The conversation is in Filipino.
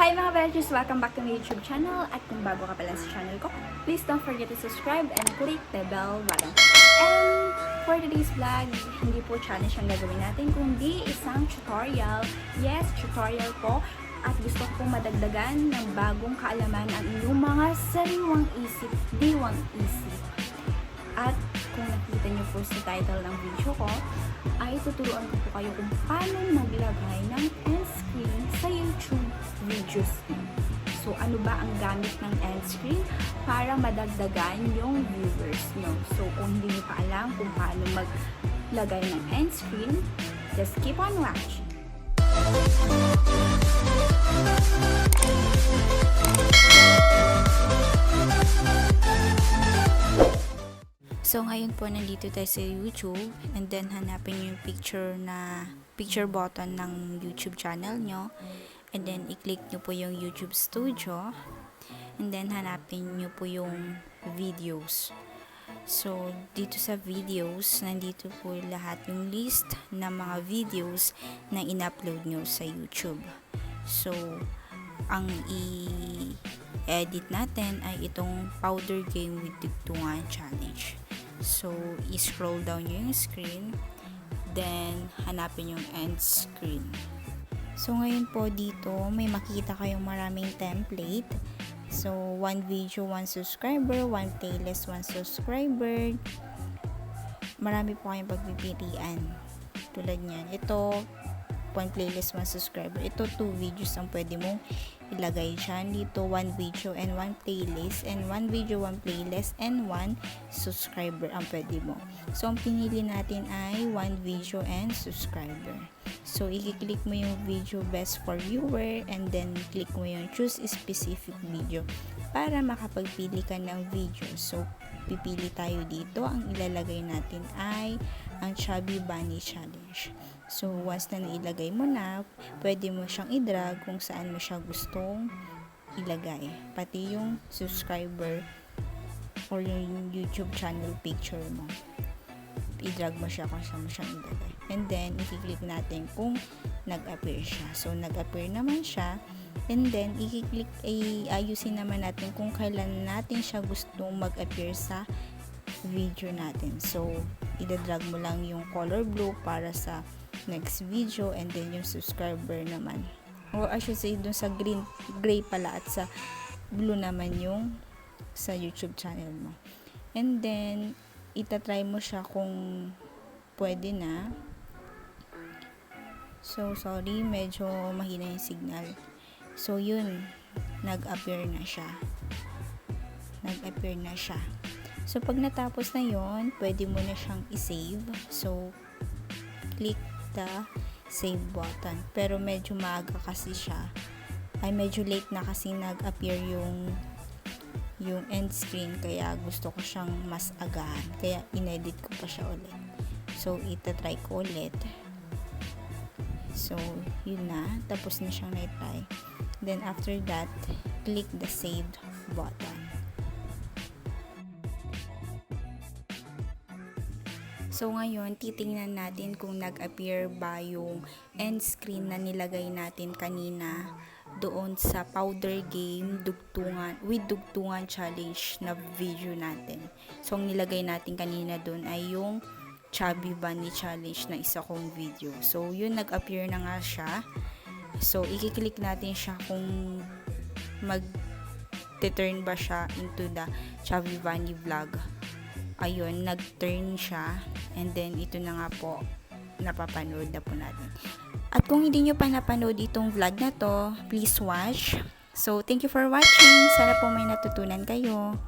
Hi mga Beshies! Welcome back to my YouTube channel. At kung bago ka pala sa channel ko, please don't forget to subscribe and click the bell button. And for today's vlog, hindi po challenge ang gagawin natin, kundi isang tutorial. Yes, tutorial po. At gusto ko madagdagan ng bagong kaalaman ang inyong mga sariwang isip, diwang isip. At kung nakita niyo po sa title ng video ko, ay tuturuan ko po kayo kung paano maglagay ng end screen sa YouTube videos. So, ano ba ang gamit ng end screen para madagdagan yung viewers nyo? So, kung hindi nyo pa alam kung paano maglagay ng end screen, just keep on watching. So, ngayon po nandito tayo sa YouTube and then hanapin yung picture button ng YouTube channel nyo and then i-click nyo po yung YouTube Studio and then hanapin nyo po yung videos. So, dito sa videos, nandito po lahat yung list ng mga videos na in-upload nyo sa YouTube. So, ang i-edit natin ay itong powder game with dugtungan challenge. So, i-scroll down nyo yung screen, then hanapin yung end screen. So, ngayon po dito, may makikita kayong maraming template. So, 1 video, 1 subscriber, 1 playlist, 1 subscriber. Marami po kayong pagpipilian. Tulad niyan. Ito, 1 playlist, 1 subscriber. Ito, 2 videos ang pwede mong ilagay dyan. Dito, 1 video and 1 playlist. And 1 video, 1 playlist, and 1 subscriber ang pwede mo. So, ang pinili natin ay 1 video and subscriber. So, i-click mo yung video best for viewer and then click mo yung choose specific video para makapagpili ka ng video. So, pipili tayo dito. Ang ilalagay natin ay ang Chubby Bunny Challenge. So, once na nailagay mo na, pwede mo siyang i-drag kung saan mo siya gustong ilagay. Pati yung subscriber or yung YouTube channel picture mo. I-drag mo siya kung saan mo siyang ilagay. And then, i-click natin kung nag-appear siya. So, nag-appear naman siya. And then, i-click, ayusin naman natin kung kailan natin siya gustong mag-appear sa video natin. So, i-drag mo lang yung color blue para sa next video and then yung subscriber naman. Or I should say, dun sa gray pala at sa blue naman yung sa YouTube channel mo. And then, itatry mo siya kung pwede na. So, sorry, medyo mahina yung signal. So, yun, nag-appear na siya. Nag-appear na siya. So, pag natapos na yon, pwede mo na siyang i-save. So, click the save button. Pero medyo maaga kasi siya. Ay, medyo late na kasi nag-appear yung end screen. Kaya gusto ko siyang mas agahan. Kaya inedit ko pa siya ulit. So, itatry ko ulit. So, yun na. Tapos na siyang na-try. Then, after that, click the saved button. So, ngayon, titingnan natin kung nag-appear ba yung end screen na nilagay natin kanina doon sa powder game with dugtungan challenge na video natin. So, ang nilagay natin kanina doon ay yung Chubby Bunny Challenge na isa kong video. So, yun, nag-appear na nga siya. So, i-click natin siya kung mag-turn ba siya into the Chubby Bunny vlog. Ayun, nag-turn siya. And then, ito na nga po, napapanood na po natin. At kung hindi nyo pa napanood itong vlog na to, please watch. So, thank you for watching. Sana po may natutunan kayo.